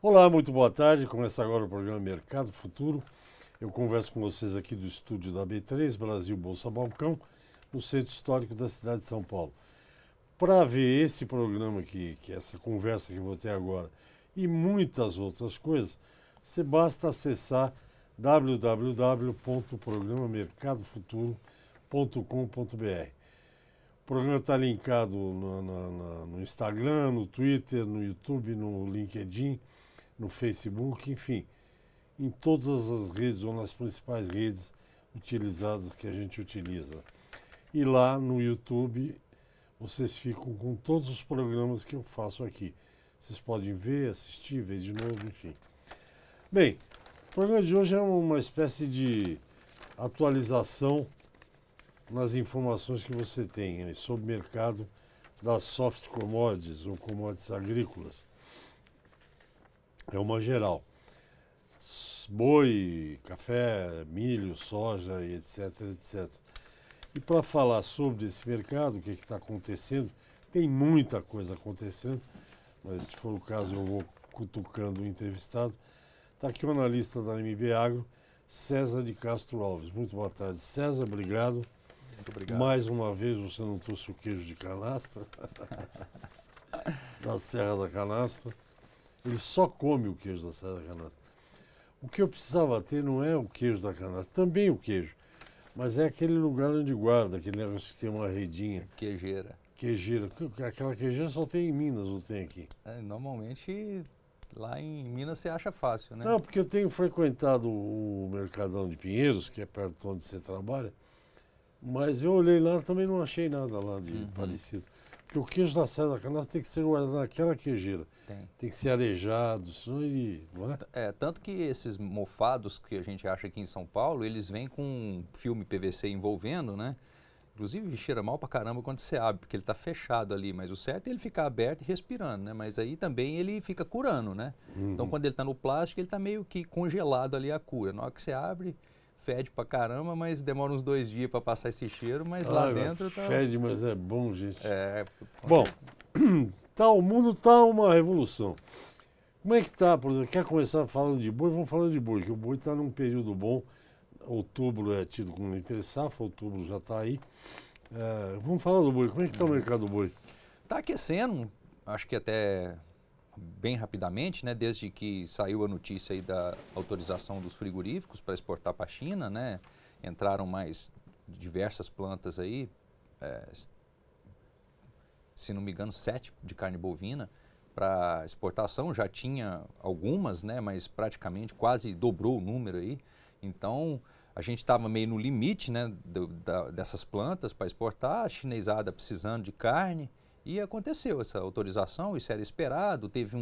Olá, muito boa tarde. Começa agora o programa Mercado Futuro. Eu converso com vocês aqui do estúdio da B3, Brasil Bolsa Balcão, no centro histórico da cidade de São Paulo. Para ver esse programa aqui, que é essa conversa que eu vou ter agora, e muitas outras coisas, você basta acessar www.programamercadofuturo.com.br. O programa está linkado no Instagram, no Twitter, no YouTube, no LinkedIn, no Facebook, enfim, em todas as redes ou nas principais redes utilizadas que a gente utiliza. E lá no YouTube vocês ficam com todos os programas que eu faço aqui. Vocês podem ver, assistir, ver de novo, enfim. Bem, o programa de hoje é uma espécie de atualização nas informações que você tem aí sobre o mercado das soft commodities ou commodities agrícolas. É uma geral. Boi, café, milho, soja e etc, etc. E para falar sobre esse mercado, o que está acontecendo, tem muita coisa acontecendo, mas se for o caso eu vou cutucando o entrevistado. Está aqui o analista da MB Agro, César de Castro Alves. Muito boa tarde, César, obrigado. Muito obrigado. Mais uma vez você não trouxe o queijo de canastra, da Serra da Canastra. Ele só come o queijo da Serra da Canastra. O que eu precisava ter não é o queijo da canastra, também o queijo, mas é aquele lugar onde guarda, aquele negócio que tem uma redinha. Queijeira. Queijeira. Aquela queijeira só tem em Minas, não tem aqui. Normalmente lá em Minas você acha fácil, né? Não, porque eu tenho frequentado o Mercadão de Pinheiros, que é perto de onde você trabalha, mas eu olhei lá e também não achei nada lá de parecido. Porque o queijo da Serra da Canastra tem que ser guardado naquela queijeira. Tem que ser arejado, senão ele... Não é? Tanto que esses mofados que a gente acha aqui em São Paulo, eles vêm com um filme PVC envolvendo, né? Inclusive cheira mal pra caramba quando você abre, porque ele tá fechado ali, mas o certo é ele ficar aberto e respirando, né? Mas aí também ele fica curando, né? Então quando ele tá no plástico, ele tá meio que congelado ali a cura. Na hora que você abre, fede pra caramba, mas demora uns 2 dias para passar esse cheiro, mas lá dentro tá... Fede, mas é bom, gente. Bom, tá, o mundo tá uma revolução. Como é que tá, por exemplo, quer começar falando de boi? Vamos falando de boi, que o boi tá num período bom. Outubro é tido como entre safra, outubro já tá aí. Vamos falar do boi, como é que tá o mercado do boi? tá aquecendo, acho que até bem rapidamente, né? Desde que saiu a notícia aí da autorização dos frigoríficos para exportar para a China, né? Entraram mais diversas plantas aí, se não me engano, 7 de carne bovina para exportação. Já tinha algumas, né? Mas praticamente quase dobrou o número aí. Então a gente estava meio no limite, né? Dessas plantas para exportar, a chinesada precisando de carne. E aconteceu essa autorização, isso era esperado, teve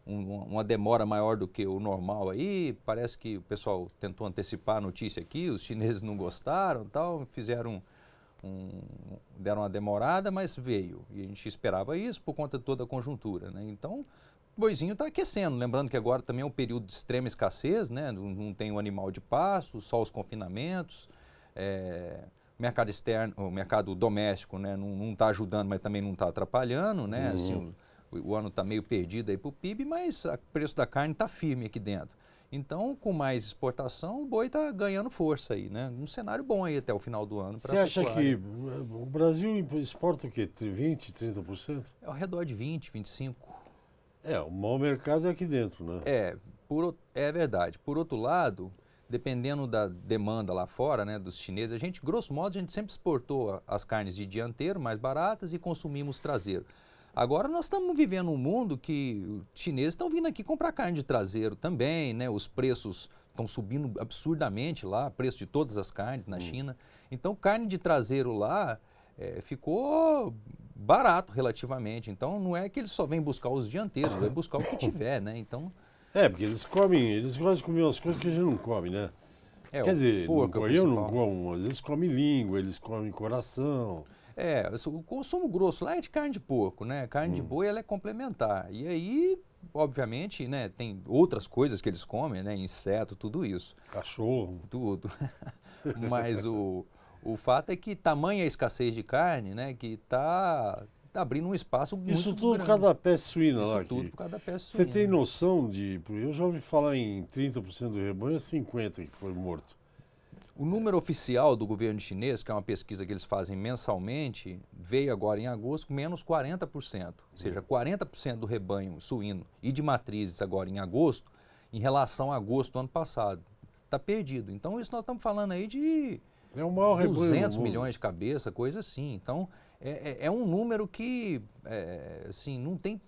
uma demora maior do que o normal aí, parece que o pessoal tentou antecipar a notícia aqui, os chineses não gostaram e tal, deram uma demorada, mas veio. E a gente esperava isso por conta de toda a conjuntura, né? Então, o boizinho está aquecendo, lembrando que agora também é um período de extrema escassez, né? Não tem o animal de pasto, só os confinamentos, mercado externo, o mercado doméstico, né, não está ajudando, mas também não está atrapalhando, né? Assim, o ano está meio perdido aí para o PIB, mas o preço da carne está firme aqui dentro. Então, com mais exportação, o boi está ganhando força aí, né? Um cenário bom aí até o final do ano. Você acha que o Brasil exporta o quê? 20%, 30%? É ao redor de 20%, 25%. O maior mercado é aqui dentro, né? É verdade. Por outro lado, dependendo da demanda lá fora, né, dos chineses, a gente, grosso modo, a gente sempre exportou as carnes de dianteiro mais baratas e consumimos traseiro. Agora nós estamos vivendo um mundo que os chineses estão vindo aqui comprar carne de traseiro também, né? Os preços estão subindo absurdamente lá, preço de todas as carnes na China. Então carne de traseiro lá ficou barato relativamente. Então não é que eles só vêm buscar os dianteiros, vêm buscar o que tiver, né? Então... porque eles gostam de comer umas coisas que a gente não come, né? Quer dizer, eu não como, mas eles comem língua, eles comem coração. O consumo grosso lá é de carne de porco, né? Carne de boi, ela é complementar. E aí, obviamente, né, tem outras coisas que eles comem, né? Inseto, tudo isso. Cachorro. Tudo. Mas o fato é que tamanha a escassez de carne, né? Que tá abrindo um espaço muito Isso tudo grande. por causa da peste suína Isso lá. tudo por causa da peste Você suína. tem noção de... Eu já ouvi falar em 30% do rebanho, é 50% que foi morto. O número oficial do governo chinês, que é uma pesquisa que eles fazem mensalmente, veio agora em agosto menos 40%. Ou seja, 40% do rebanho suíno e de matrizes agora em agosto, em relação a agosto do ano passado. Está perdido. Então, isso nós estamos falando aí de É o maior rebanho 200 do mundo. milhões de cabeça, coisa assim. Então, é um número que assim, não tem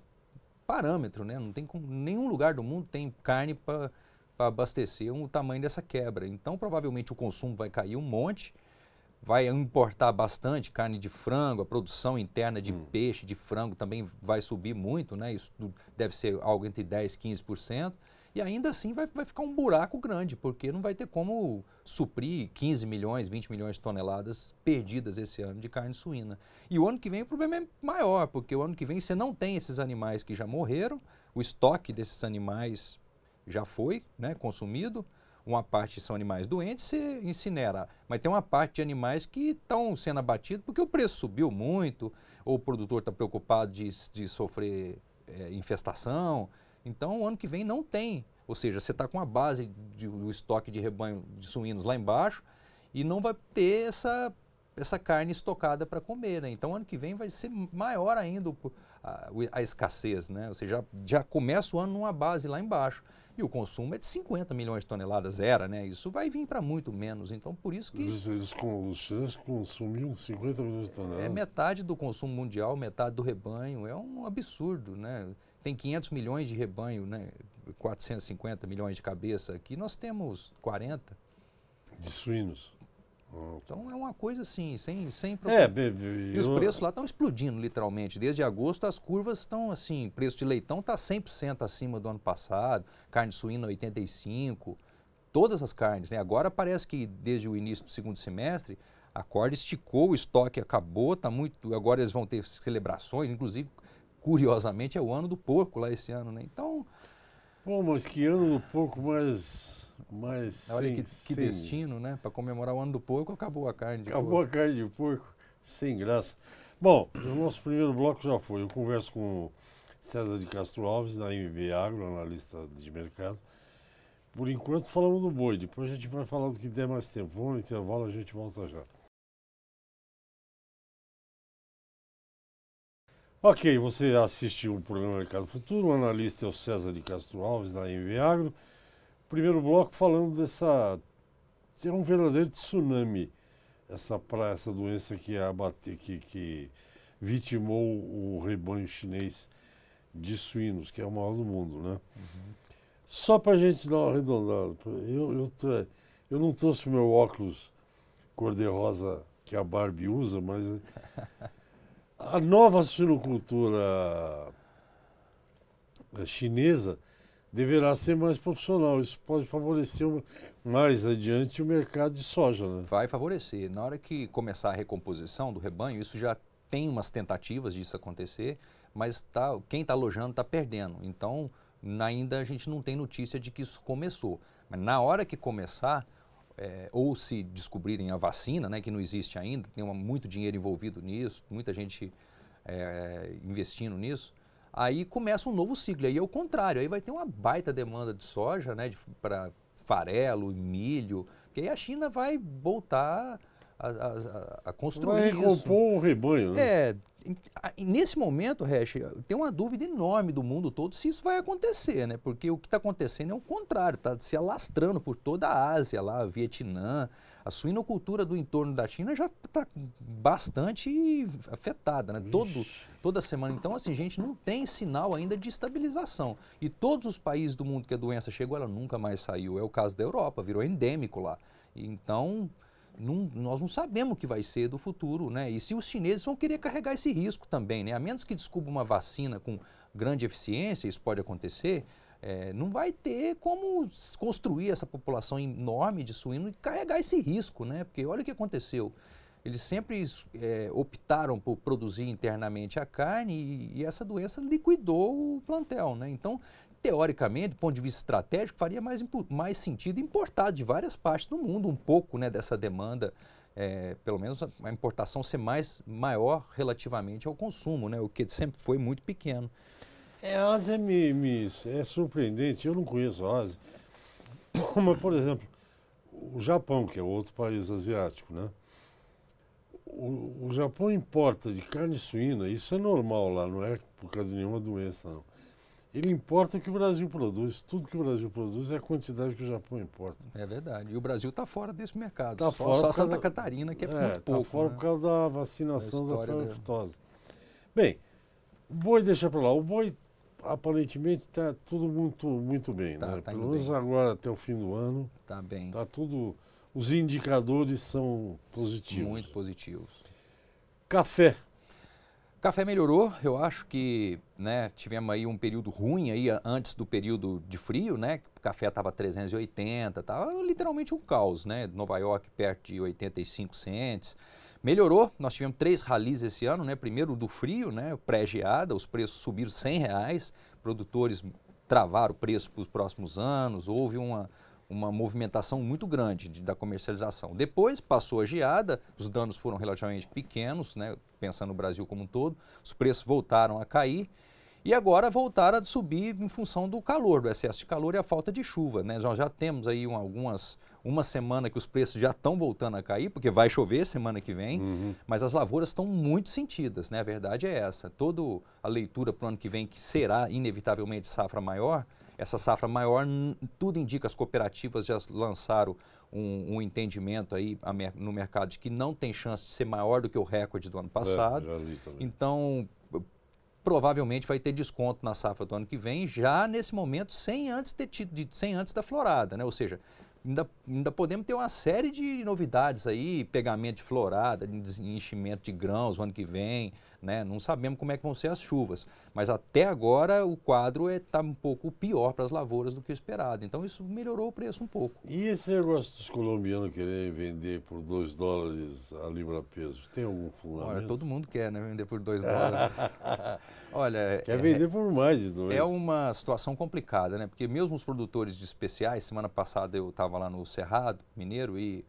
parâmetro, né? Não tem nenhum lugar do mundo tem carne para abastecer o tamanho dessa quebra. Então, provavelmente o consumo vai cair um monte, vai importar bastante carne de frango, a produção interna de peixe, de frango também vai subir muito, né? Isso deve ser algo entre 10% e 15%. E ainda assim vai ficar um buraco grande, porque não vai ter como suprir 15 milhões, 20 milhões de toneladas perdidas esse ano de carne suína. E o ano que vem o problema é maior, porque o ano que vem você não tem esses animais que já morreram, o estoque desses animais já foi, né, consumido. Uma parte são animais doentes, você incinera. Mas tem uma parte de animais que estão sendo abatidos porque o preço subiu muito, ou o produtor está preocupado de sofrer infestação. Então, o ano que vem não tem. Ou seja, você está com a base do estoque de rebanho de suínos lá embaixo e não vai ter essa carne estocada para comer, né? Então, ano que vem vai ser maior ainda a escassez, né? Ou seja, já começa o ano numa base lá embaixo. E o consumo é de 50 milhões de toneladas, né? Isso vai vir para muito menos. Então, por isso que... Os chineses consumiam 50 milhões de toneladas. É metade do consumo mundial, metade do rebanho. É um absurdo, né? Tem 500 milhões de rebanho, né? 450 milhões de cabeça. Aqui nós temos 40. De suínos. Então é uma coisa assim, sem E os preços lá estão explodindo, literalmente. Desde agosto as curvas estão assim, preço de leitão está 100% acima do ano passado, carne suína 85%, todas as carnes, né? Agora parece que desde o início do segundo semestre, a corda esticou, o estoque acabou, tá muito, agora eles vão ter celebrações, inclusive, curiosamente, é o ano do porco lá esse ano, né? Então... Pô, mas que ano do porco mais olha que destino, né? Para comemorar o ano do porco, acabou a carne de Acabou porco. a carne de porco, sem graça. Bom, o nosso primeiro bloco já foi. Eu converso com o César de Castro Alves, da MB Agro, analista de mercado. Por enquanto falamos do boi, depois a gente vai falar do que der mais tempo. Vamos no intervalo, a gente volta já. Ok, você assistiu o programa Mercado Futuro, o analista é o César de Castro Alves, da MB Agro. Primeiro bloco falando dessa... É um verdadeiro tsunami, essa doença que que vitimou o rebanho chinês de suínos, que é o maior do mundo, né? Só para a gente dar uma arredondada, eu não trouxe o meu óculos cor-de-rosa que a Barbie usa, mas a nova suinocultura chinesa deverá ser mais profissional. Isso pode favorecer mais adiante o mercado de soja, né? Vai favorecer. Na hora que começar a recomposição do rebanho, isso já tem umas tentativas disso acontecer, mas quem está alojando está perdendo. Então, ainda a gente não tem notícia de que isso começou. Mas na hora que começar, ou se descobrirem a vacina, né, que não existe ainda, tem muito dinheiro envolvido nisso, muita gente investindo nisso, aí começa um novo ciclo. Aí é o contrário, aí vai ter uma baita demanda de soja, né, para farelo e milho, porque aí a China vai voltar a construir vai recompor isso. o rebanho, né? Nesse momento, Resch, tem uma dúvida enorme do mundo todo se isso vai acontecer, né? Porque o que está acontecendo é o contrário, está se alastrando por toda a Ásia, lá, Vietnã. A suinocultura do entorno da China já está bastante afetada, né? Toda semana. Então, assim, gente, não tem sinal ainda de estabilização. E todos os países do mundo que a doença chegou, ela nunca mais saiu. É o caso da Europa, virou endêmico lá. Então... nós não sabemos o que vai ser do futuro, né? E se os chineses vão querer carregar esse risco também, né? A menos que descubra uma vacina com grande eficiência, isso pode acontecer, não vai ter como construir essa população enorme de suíno e carregar esse risco, né? Porque olha o que aconteceu. Eles sempre optaram por produzir internamente a carne e essa doença liquidou o plantel, né? Então, teoricamente, do ponto de vista estratégico, faria mais sentido importar de várias partes do mundo um pouco, né, dessa demanda pelo menos a importação ser maior relativamente ao consumo, né? O que sempre foi muito pequeno. A Ásia é surpreendente, eu não conheço a Ásia. Mas, por exemplo, o Japão, que é outro país asiático, né? O Japão importa de carne suína, isso é normal lá, não é por causa de nenhuma doença, não. Ele importa o que o Brasil produz. Tudo que o Brasil produz é a quantidade que o Japão importa. É verdade. E o Brasil está fora desse mercado. Tá fora só Santa Catarina, que é muito pouco. Está fora, né? por causa da vacinação da febre aftosa. Bem, o boi deixa para lá. O boi, aparentemente, está tudo muito bem. Né? Tá Pelo menos bem. agora, até o fim do ano. Tá bem. Tá tudo. Os indicadores são positivos. Muito positivos. Café. Café melhorou, eu acho que, né, tivemos aí um período ruim aí antes do período de frio, né? O café estava 380, estava literalmente um caos, né? Nova York perto de 85 cents. Melhorou, nós tivemos 3 rallies esse ano, né? Primeiro do frio, né? Pré-geada, os preços subiram R$100, produtores travaram o preço para os próximos anos, houve uma movimentação muito grande da comercialização. Depois passou a geada, os danos foram relativamente pequenos, né, pensando no Brasil como um todo, os preços voltaram a cair e agora voltaram a subir em função do calor, do excesso de calor e a falta de chuva. Né? Nós já temos aí uma semana que os preços já estão voltando a cair, porque vai chover semana que vem, mas as lavouras estão muito sentidas, né? A verdade é essa. Toda a leitura para o ano que vem, que será inevitavelmente safra maior, essa safra maior, tudo indica, as cooperativas já lançaram um entendimento aí no mercado de que não tem chance de ser maior do que o recorde do ano passado. Já li também. Então, provavelmente vai ter desconto na safra do ano que vem, já nesse momento, sem antes da florada, né? Ou seja, ainda podemos ter uma série de novidades aí, pegamento de florada, enchimento de grãos o ano que vem, né? Não sabemos como é que vão ser as chuvas, mas até agora o quadro está um pouco pior para as lavouras do que o esperado, então isso melhorou o preço um pouco. E esse negócio dos colombianos quererem vender por $2 a libra-peso, tem algum fundamento? Olha, todo mundo quer, né, vender por $2. Olha, quer vender por mais de 2. É uma situação complicada, né? Porque mesmo os produtores de especiais, semana passada eu estava lá no Cerrado Mineiro e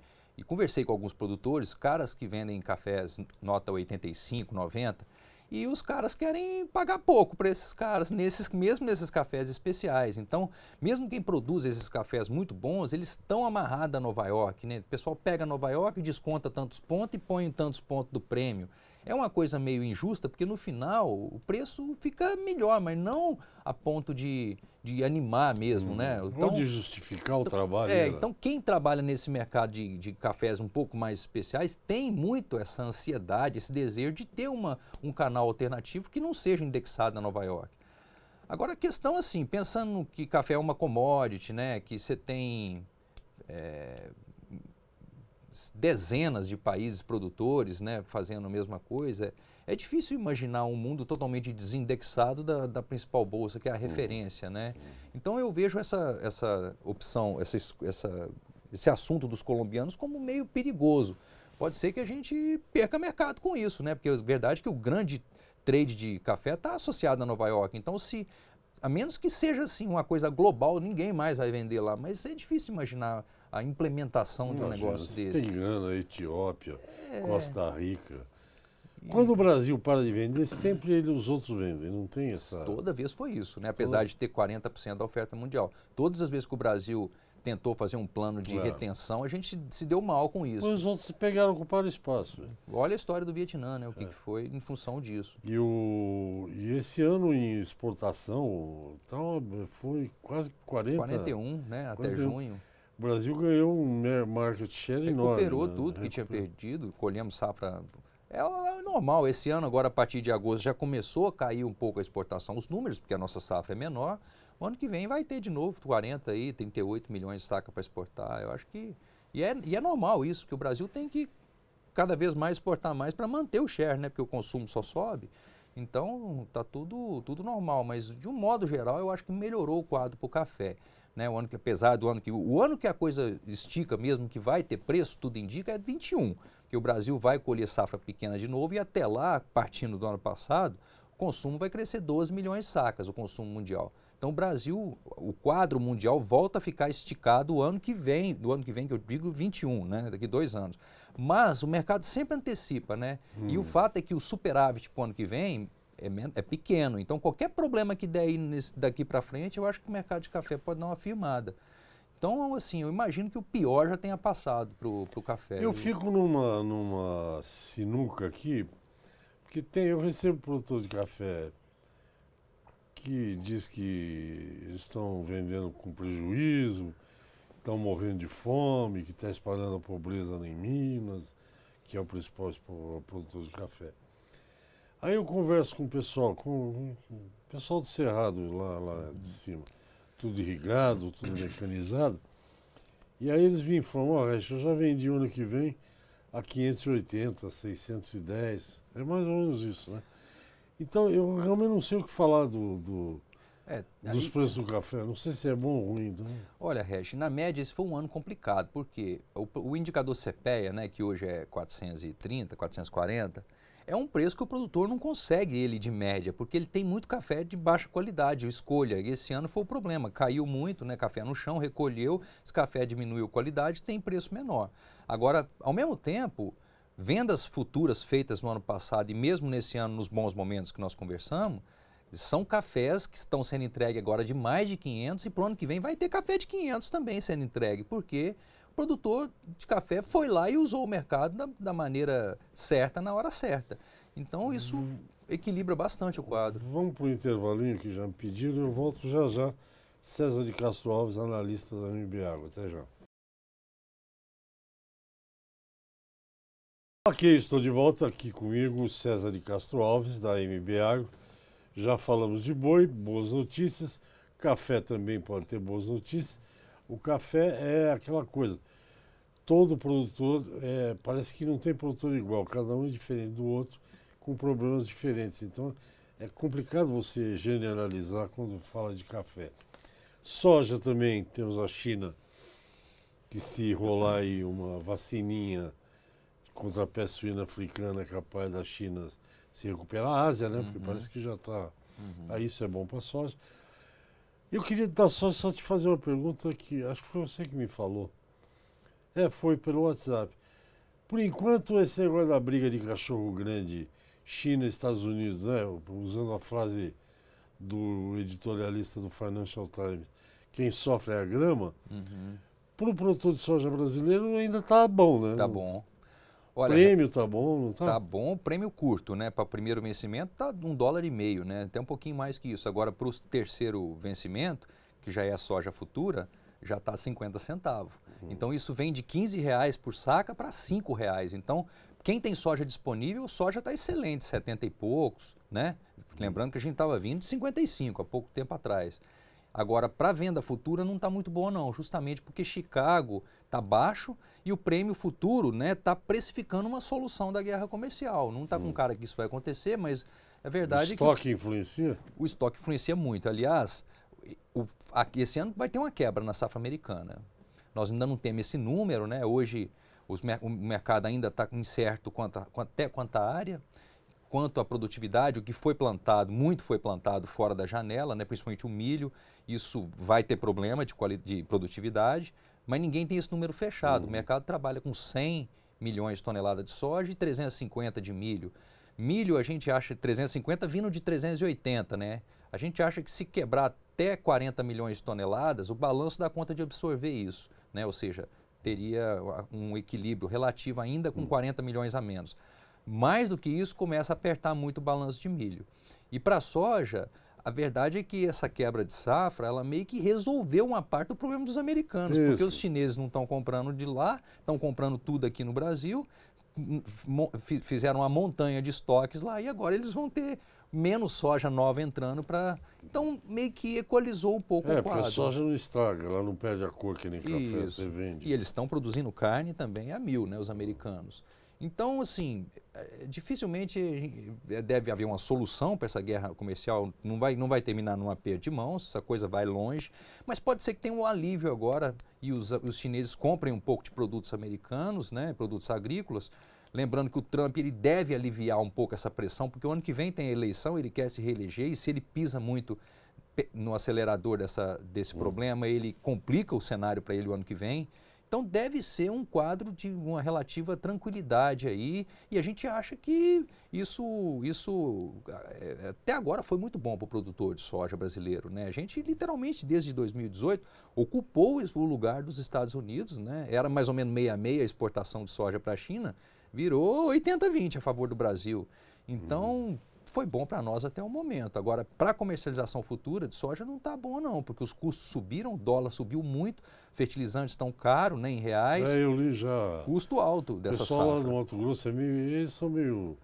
conversei com alguns produtores, caras que vendem cafés nota 85, 90, e os caras querem pagar pouco para esses caras, mesmo nesses cafés especiais. Então, mesmo quem produz esses cafés muito bons, eles estão amarrados a Nova York, né? O pessoal pega Nova York, desconta tantos pontos e põe em tantos pontos do prêmio. É uma coisa meio injusta, porque no final o preço fica melhor, mas não a ponto de animar mesmo, né? Então, ou de justificar o trabalho. Então quem trabalha nesse mercado de cafés um pouco mais especiais tem muito essa ansiedade, esse desejo de ter um canal alternativo que não seja indexado na Nova York. Agora a questão assim, pensando que café é uma commodity, né? Que você tem dezenas de países produtores, né, fazendo a mesma coisa, é difícil imaginar um mundo totalmente desindexado da principal bolsa, que é a referência, né? Então eu vejo essa opção, esse assunto dos colombianos como meio perigoso. Pode ser que a gente perca mercado com isso, né? Porque a verdade é que o grande trade de café está associado a Nova York. Então, a menos que seja assim uma coisa global, ninguém mais vai vender lá. Mas é difícil imaginar a implementação de um negócio desse. Tem Gana, Etiópia, Costa Rica. Quando o Brasil para de vender, sempre os outros vendem, não tem essa... Toda vez foi isso, né? Apesar de ter 40% da oferta mundial. Todas as vezes que o Brasil tentou fazer um plano de retenção, a gente se deu mal com isso. Mas os outros pegaram, ocuparam espaço. Olha a história do Vietnã, né? O que foi em função disso. E esse ano em exportação, foi quase 41, né? Até junho. O Brasil ganhou um market share enorme. Recuperou tudo que tinha perdido, colhemos safra. É normal, esse ano agora a partir de agosto já começou a cair um pouco a exportação, os números, porque a nossa safra é menor. O ano que vem vai ter de novo 40 aí, 38 milhões de sacas para exportar. Eu acho que e é normal isso, que o Brasil tem que cada vez mais exportar mais para manter o share, né? Porque o consumo só sobe. Então tá tudo normal, mas de um modo geral eu acho que melhorou o quadro para o café. Né, apesar do ano que a coisa estica mesmo, que vai ter preço, tudo indica, é 21, que o Brasil vai colher safra pequena de novo e até lá, partindo do ano passado, o consumo vai crescer 12 milhões de sacas, o consumo mundial. Então o Brasil, o quadro mundial volta a ficar esticado do ano que vem que eu digo 21, né, daqui 2 anos. Mas o mercado sempre antecipa, né? E o fato é que o superávit para o ano que vem é pequeno. Então, qualquer problema que der aí daqui para frente, eu acho que o mercado de café pode dar uma firmada. Então, assim, eu imagino que o pior já tenha passado para o café. Eu fico numa sinuca aqui, porque eu recebo produtor de café que diz que estão vendendo com prejuízo, estão morrendo de fome, que está espalhando a pobreza em Minas, que é o principal produtor de café. Aí eu converso com o pessoal do Cerrado, lá de cima, tudo irrigado, tudo mecanizado, e aí eles me informam, ó, eu já vendi o ano que vem a 580, 610, é mais ou menos isso, né? Então eu realmente não sei o que falar dos preços do café, não sei se é bom ou ruim. Então... Olha, Regi, na média esse foi um ano complicado, porque o indicador CPEA, né, que hoje é 430, 440, é um preço que o produtor não consegue ele de média, porque ele tem muito café de baixa qualidade, escolha. E esse ano foi o problema, caiu muito, né, café no chão, recolheu, esse café diminuiu a qualidade, tem preço menor. Agora, ao mesmo tempo, vendas futuras feitas no ano passado e mesmo nesse ano, nos bons momentos que nós conversamos, são cafés que estão sendo entregues agora de mais de 500 e para o ano que vem vai ter café de 500 também sendo entregue, porque o produtor de café foi lá e usou o mercado da maneira certa, na hora certa. Então isso equilibra bastante o quadro. Vamos para o intervalinho que já me pediram, eu volto já já. César de Castro Alves, analista da MB Agro. Até já. Ok, estou de volta aqui comigo, César de Castro Alves, da MB Agro. Já falamos de boi, boas notícias. Café também pode ter boas notícias. O café é aquela coisa. Todo produtor, parece que não tem produtor igual. Cada um é diferente do outro, com problemas diferentes. Então, é complicado você generalizar quando fala de café. Soja também, temos a China, que se rolar aí uma vacininha contra a peste suína africana é capaz da China se recuperar. A Ásia, né? Porque parece que já está... Aí isso é bom para a soja. Eu queria dar só te fazer uma pergunta que acho que foi você que me falou. Foi pelo WhatsApp. Por enquanto, esse negócio da briga de cachorro grande, China e Estados Unidos, né? Usando a frase do editorialista do Financial Times, quem sofre é a grama, para o produtor de soja brasileiro ainda está bom, né? Tá bom. O prêmio tá bom, não tá? Tá bom, prêmio curto, né? Para o primeiro vencimento tá $1,50, né? Até um pouquinho mais que isso. Agora, para o terceiro vencimento, que já é a soja futura, já está 50 centavos. Então, isso vem de R$15 por saca para R$5. Então, quem tem soja disponível, soja está excelente, 70 e poucos, né? Lembrando que a gente estava vindo de 55 há pouco tempo atrás. Agora, para venda futura não está muito boa não, justamente porque Chicago está baixo e o prêmio futuro está precificando uma solução da guerra comercial. Não está com cara que isso vai acontecer, mas é verdade que... O estoque influencia? O estoque influencia muito. Aliás, esse ano vai ter uma quebra na safra americana. Nós ainda não temos esse número, né? Hoje o mercado ainda está incerto até quanto à área, quanto à produtividade, o que foi plantado, muito foi plantado fora da janela, né? Principalmente o milho, isso vai ter problema de produtividade, mas ninguém tem esse número fechado. O mercado trabalha com 100 milhões de toneladas de soja e 350 de milho. Milho a gente acha 350 vindo de 380, né? A gente acha que se quebrar até 40 milhões de toneladas, o balanço dá conta de absorver isso, né? Ou seja, teria um equilíbrio relativo ainda com 40 milhões a menos. Mais do que isso, começa a apertar muito o balanço de milho. E para a soja, a verdade é que essa quebra de safra, ela meio que resolveu uma parte do problema dos americanos, porque os chineses não estão comprando de lá, estão comprando tudo aqui no Brasil, fizeram uma montanha de estoques lá e agora eles vão ter menos soja nova entrando para... Então, meio que equalizou um pouco o quadro. Porque a soja não estraga, ela não perde a cor que nem café, você vende. E eles estão produzindo carne também a 1.000, né, os americanos. Então, assim, dificilmente deve haver uma solução para essa guerra comercial, não vai terminar num aperto de mãos, essa coisa vai longe, mas pode ser que tenha um alívio agora e os chineses comprem um pouco de produtos americanos, né, produtos agrícolas, lembrando que o Trump ele deve aliviar um pouco essa pressão, porque o ano que vem tem a eleição, ele quer se reeleger e se ele pisa muito no acelerador desse problema, ele complica o cenário para ele o ano que vem. Então deve ser um quadro de uma relativa tranquilidade aí, e a gente acha que isso até agora foi muito bom para o produtor de soja brasileiro, né? A gente literalmente desde 2018 ocupou o lugar dos Estados Unidos, né? Era mais ou menos 6-6 a exportação de soja para a China, virou 80-20 a favor do Brasil. Então foi bom para nós até o momento. Agora, para a comercialização futura de soja não está bom não, porque os custos subiram, o dólar subiu muito, fertilizantes estão caros, né, em reais. Eu li já. Custo alto dessa safra. O pessoal lá do Mato Grosso, eles são meio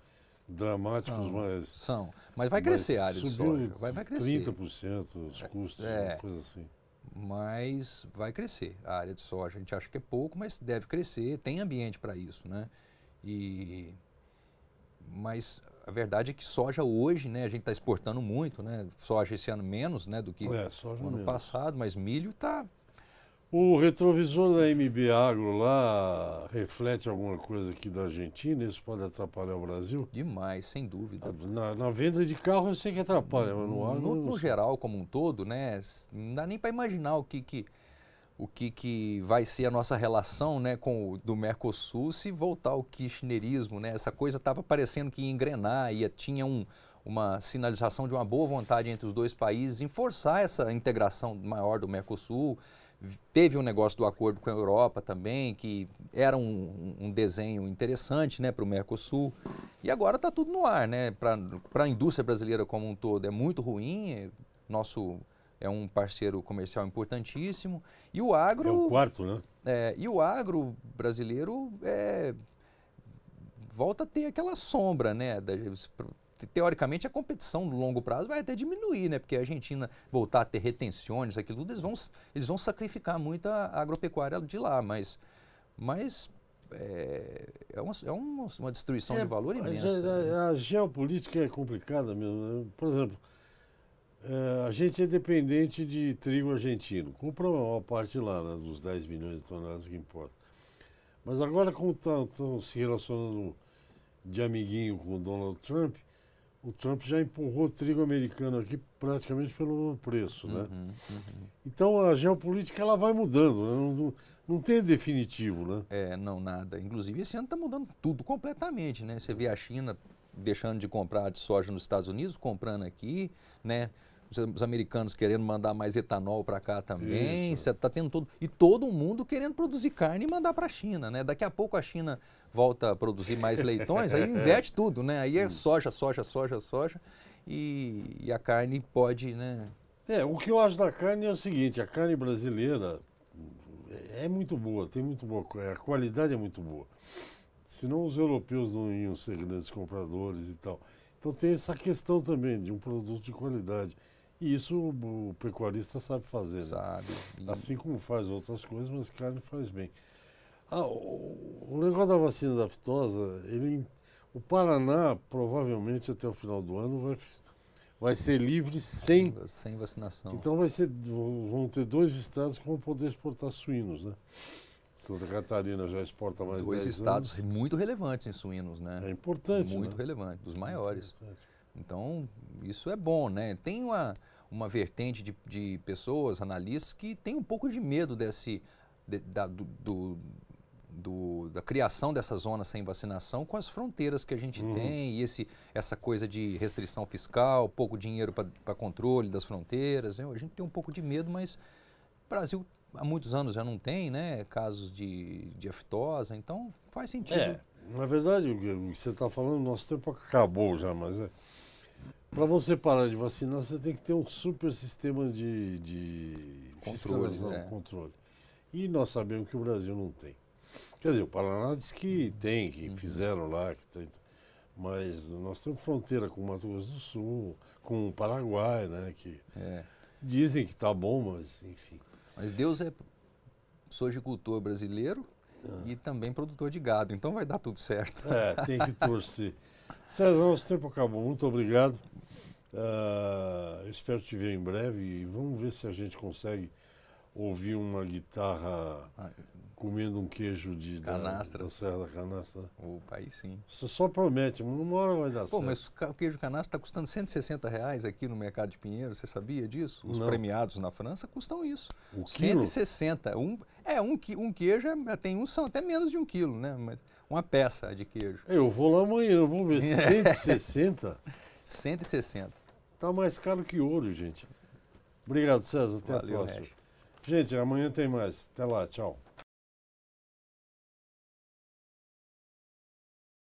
dramáticos, mas... São. Mas vai crescer a área de soja. Vai crescer. 30% os custos, uma coisa assim. Mas vai crescer a área de soja. A gente acha que é pouco, mas deve crescer, tem ambiente para isso, né? Mas a verdade é que soja hoje, né, a gente está exportando muito, né? Soja esse ano menos, né, do que no ano passado, mas milho está... O retrovisor da MB Agro lá reflete alguma coisa aqui da Argentina? Isso pode atrapalhar o Brasil? Demais, sem dúvida. Na venda de carro eu sei que atrapalha, mas no agro... No geral, como um todo, né, não dá nem para imaginar o que vai ser a nossa relação, né, do Mercosul se voltar ao kirchnerismo, né? Essa coisa estava parecendo que ia engrenar, tinha uma sinalização de uma boa vontade entre os dois países em forçar essa integração maior do Mercosul. Teve um negócio do acordo com a Europa também, que era um desenho interessante, né, para o Mercosul. E agora está tudo no ar, né? Para a indústria brasileira como um todo é muito ruim. Nosso é um parceiro comercial importantíssimo. E o agro... É o quarto, né? E o agro brasileiro volta a ter aquela sombra, né? Teoricamente, a competição no longo prazo vai até diminuir, né? Porque a Argentina voltar a ter retenções, aquilo tudo, eles vão sacrificar muito a agropecuária de lá, mas é uma destruição de valor imensa. A geopolítica é complicada mesmo, né? Por exemplo, a gente é dependente de trigo argentino, compra uma parte lá, né, dos 10 milhões de toneladas que importa. Mas agora, como estão se relacionando de amiguinho com o Donald Trump, o Trump já empurrou o trigo americano aqui praticamente pelo preço, né? Então a geopolítica ela vai mudando, né? Não tem definitivo, né? Não, nada. Inclusive esse ano está mudando tudo completamente, né? Você vê a China deixando de comprar de soja nos Estados Unidos, comprando aqui, né? Os americanos querendo mandar mais etanol para cá também, você está tendo todo mundo querendo produzir carne e mandar para a China, né? Daqui a pouco a China volta a produzir mais leitões, aí inverte tudo, né? Aí é soja, e a carne pode, né? O que eu acho da carne é o seguinte, a carne brasileira é muito boa, tem muito boa, a qualidade é muito boa. Senão os europeus não iam ser grandes compradores e tal. Então tem essa questão também de um produto de qualidade. E isso o pecuarista sabe fazer, né? Sabe. Assim como faz outras coisas, mas carne faz bem. O negócio da vacina da aftosa, o Paraná provavelmente até o final do ano vai ser livre sem vacinação. Então vão ter 2 estados que vão poder exportar suínos, né? Santa Catarina já exporta mais 10 anos. 2 estados muito relevantes em suínos, né? É importante, muito relevante, dos maiores. Então, isso é bom, né? Tem uma vertente de pessoas, analistas, que tem um pouco de medo da criação dessa zona sem vacinação com as fronteiras que a gente tem e essa coisa de restrição fiscal, pouco dinheiro para controle das fronteiras. A gente tem um pouco de medo, mas o Brasil há muitos anos já não tem, né, casos de aftosa, então faz sentido. Na verdade, o que você está falando, nosso tempo acabou já, mas para você parar de vacinar, você tem que ter um super sistema de fiscalização, controle. E nós sabemos que o Brasil não tem. Quer dizer, o Paraná diz que tem, que fizeram lá, que tem, mas nós temos fronteira com o Mato Grosso do Sul, com o Paraguai, né, que dizem que está bom, mas enfim. Mas Deus é sojicultor brasileiro e também produtor de gado, então vai dar tudo certo. Tem que torcer. César, nosso tempo acabou. Muito obrigado. Eu espero te ver em breve e vamos ver se a gente consegue ouvir uma guitarra Ah, comendo um queijo Canastra. da Serra da Canastra. opa, aí sim. Você só promete, mas numa hora vai dar Pô, certo. mas o queijo canastra está custando R$ 160 aqui no mercado de Pinheiro, você sabia disso? Os Não. premiados na França custam isso. O quilo? 160. Um queijo tem uns são até menos de 1 quilo, né? Mas uma peça de queijo. Eu vou lá amanhã, vou ver. 160? 160. Tá mais caro que ouro, gente. Obrigado, César. Até Valeu, a próxima. Regi. Gente, amanhã tem mais. Até lá, tchau.